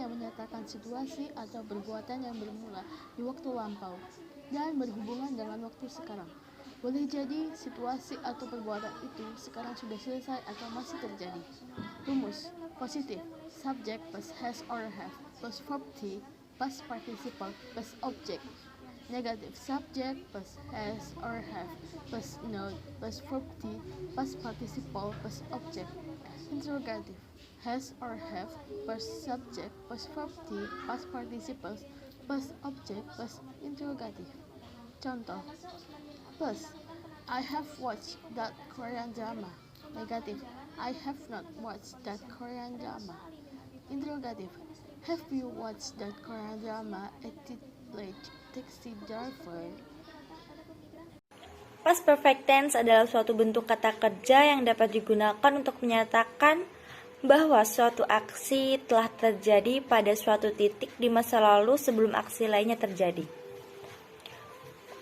yang menyatakan situasi atau perbuatan yang bermula di waktu lampau dan berhubungan dengan waktu sekarang. Boleh jadi situasi atau perbuatan itu sekarang sudah selesai atau masih terjadi. Rumus positif: subject plus has or have plus verb T plus participle plus object. Negative: subject plus has or have plus noun plus verb T plus participle plus object. Interrogative: has or have plus subject plus verb T plus participles plus object plus interrogative. Contoh: plus, I have watched that Korean drama. Negative: I have not watched that Korean drama. Interrogative: have you watched that Korean drama at the late taxi driver? Past perfect tense adalah suatu bentuk kata kerja yang dapat digunakan untuk menyatakan bahwa suatu aksi telah terjadi pada suatu titik di masa lalu sebelum aksi lainnya terjadi.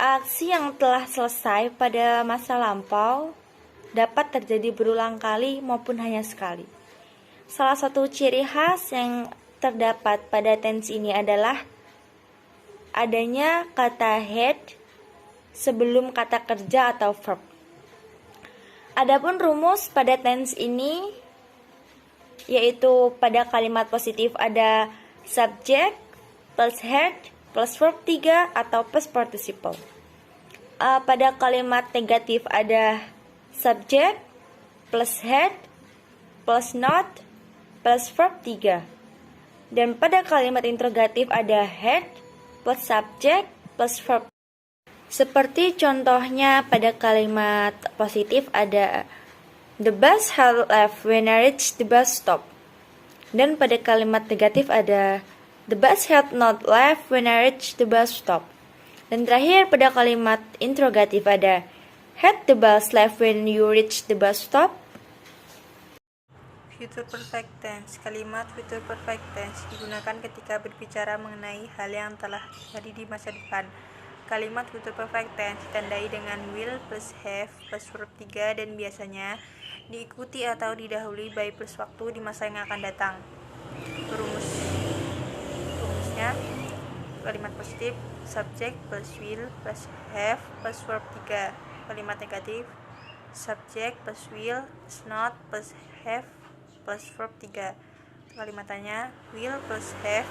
Aksi yang telah selesai pada masa lampau dapat terjadi berulang kali maupun hanya sekali. Salah satu ciri khas yang terdapat pada tense ini adalah adanya kata had sebelum kata kerja atau verb. Adapun rumus pada tense ini yaitu pada kalimat positif ada subject plus had plus verb 3 atau plus participle. Pada kalimat negatif ada subject plus had plus not plus verb 3. Dan pada kalimat interrogatif ada had plus subject plus verb. Seperti contohnya pada kalimat positif ada the bus had left when I reached the bus stop. Dan pada kalimat negatif ada the bus had not left when I reached the bus stop. Dan terakhir pada kalimat interrogatif ada had the bus left when you reached the bus stop. Future perfect tense. Kalimat future perfect tense digunakan ketika berbicara mengenai hal yang telah terjadi di masa depan. Kalimat future perfect tense ditandai dengan will plus have plus verb 3 dan biasanya diikuti atau didahului by plus waktu di masa yang akan datang. Rumusnya kalimat positif subject plus will plus have plus verb 3. Kalimat negatif subject plus will plus not plus have plus verb 3. Kalimat tanya will plus have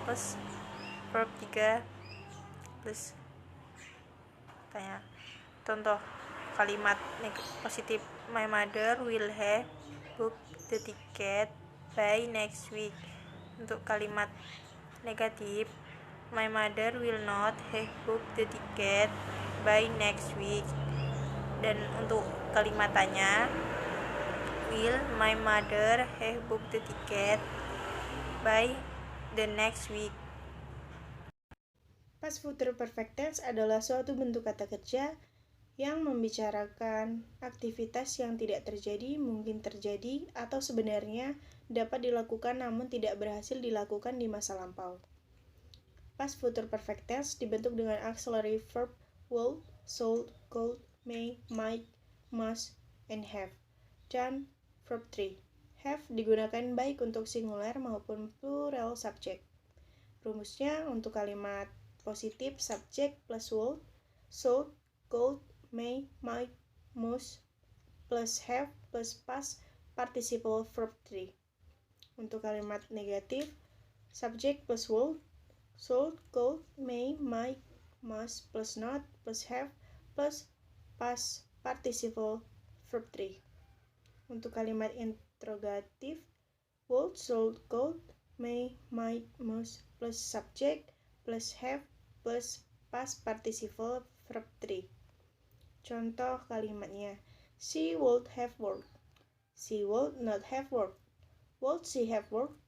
plus verb 3 plus tanya. Contoh kalimat positif my mother will have booked the ticket by next week. Untuk kalimat negatif my mother will not have booked the ticket by next week. Dan untuk kalimat tanya will my mother have booked the ticket by the next week. Past future perfect tense adalah suatu bentuk kata kerja yang membicarakan aktivitas yang tidak terjadi, mungkin terjadi, atau sebenarnya dapat dilakukan namun tidak berhasil dilakukan di masa lampau. Past future perfect tense dibentuk dengan auxiliary verb would, should, could, may, might, must, and have. Dan verb 3. Have digunakan baik untuk singular maupun plural subject. Rumusnya untuk kalimat positif subject plus would, should, could, may, might, must plus have plus past participle verb 3. Untuk kalimat negatif subject plus would, should, could, may, might, must plus not plus have plus past participle verb 3. Untuk kalimat interrogatif would, should, could, may, might, must plus subject plus have plus past participle verb 3. Contoh kalimatnya she would have worked, she would not have worked, would she have worked.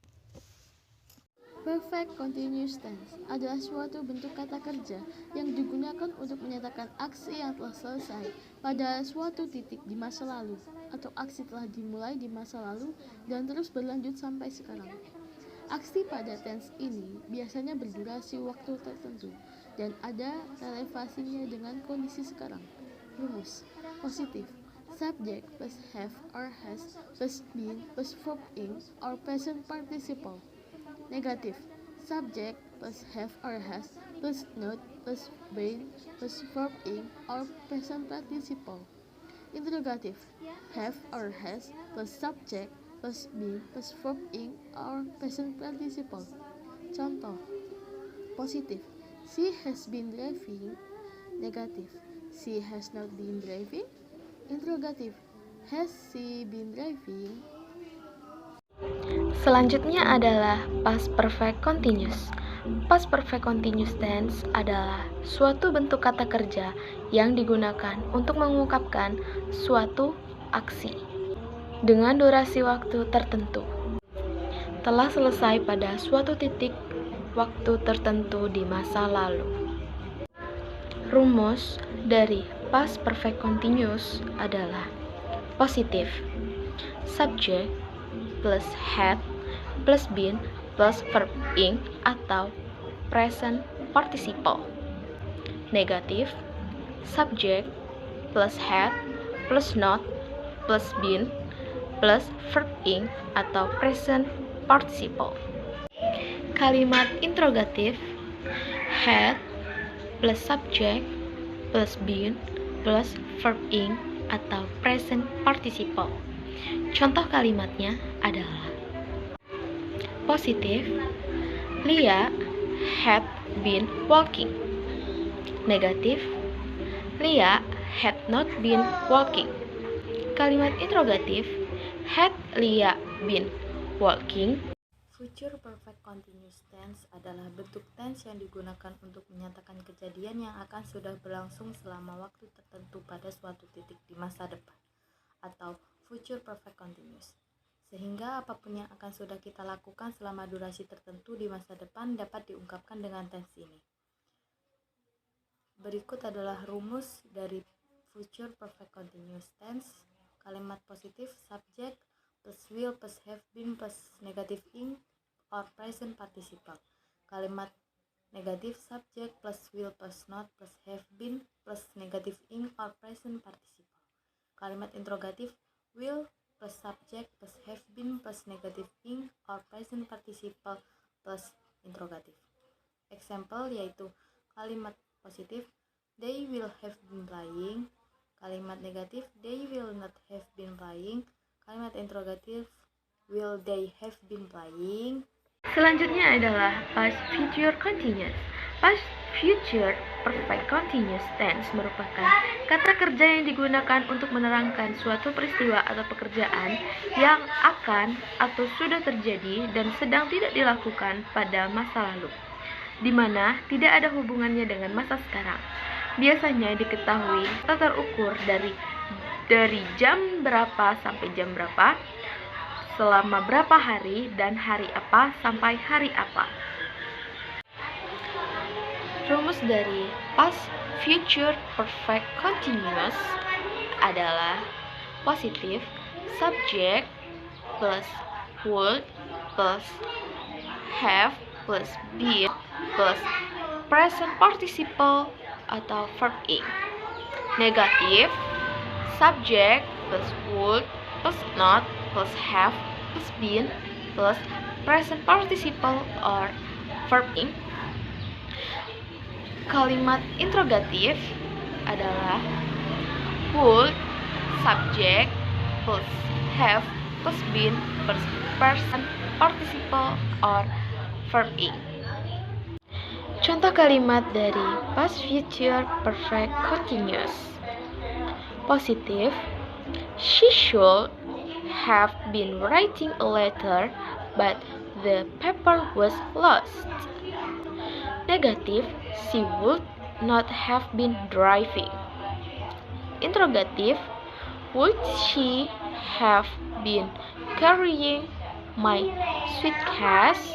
Perfect continuous tense adalah suatu bentuk kata kerja yang digunakan untuk menyatakan aksi yang telah selesai pada suatu titik di masa lalu atau aksi telah dimulai di masa lalu dan terus berlanjut sampai sekarang. Aksi pada tense ini biasanya berdurasi waktu tertentu dan ada relevasinya dengan kondisi sekarang. Rumus positif subject plus have or has plus been plus verb in or present participle. Negatif. Subject plus have or has plus not plus been plus verb in or present participle. Interrogative. Have or has plus subject plus been plus verb in or present participle. Contoh. Positif. She has been driving. Negatif. She has not been driving. Interrogatif. Has she been driving? Selanjutnya adalah past perfect continuous. Past perfect continuous tense adalah suatu bentuk kata kerja yang digunakan untuk mengungkapkan suatu aksi dengan durasi waktu tertentu. Telah selesai pada suatu titik waktu tertentu di masa lalu. Rumus dari past perfect continuous adalah positif. Subject plus had plus been plus verb in atau present participle. Negatif. Subject plus had plus not plus been plus verb in atau present participle. Kalimat interrogatif had plus subject plus been plus verb in atau present participle. Contoh kalimatnya adalah positif. Lia had been walking. Negatif. Lia had not been walking. Kalimat interrogatif. Had Lia been walking? Future perfect continuous tense adalah bentuk tense yang digunakan untuk menyatakan kejadian yang akan sudah berlangsung selama waktu tertentu pada suatu titik di masa depan, atau future perfect continuous. Sehingga apapun yang akan sudah kita lakukan selama durasi tertentu di masa depan dapat diungkapkan dengan tense ini. Berikut adalah rumus dari future perfect continuous tense. Kalimat positif subject plus will plus have been plus negative in or present participle. Kalimat negatif subject plus will plus not plus have been plus negative in or present participle. Kalimat interrogatif will plus subject plus have been plus negative in or present participle plus interrogatif. Example yaitu kalimat positif they will have been playing. Kalimat negatif they will not have been playing. Kalimat interrogatif will they have been playing. Selanjutnya adalah past future continuous. Past future perfect continuous tense merupakan kata kerja yang digunakan untuk menerangkan suatu peristiwa atau pekerjaan yang akan atau sudah terjadi dan sedang tidak dilakukan pada masa lalu, di mana tidak ada hubungannya dengan masa sekarang. Biasanya diketahui atau terukur dari jam berapa sampai jam berapa, selama berapa hari, dan hari apa sampai hari apa. Rumus dari past future perfect continuous adalah positif subject plus would plus have plus been plus present participle atau verb in. Negatif subject plus would plus not plus have plus been plus present participle or verb in. Kalimat interrogatif adalah would subject plus have plus been plus present participle or verb in. Contoh kalimat dari past future perfect continuous. Positif, she should have been writing a letter but the paper was lost. Negatif, she would not have been driving. Interrogatif, would she have been carrying my suitcase?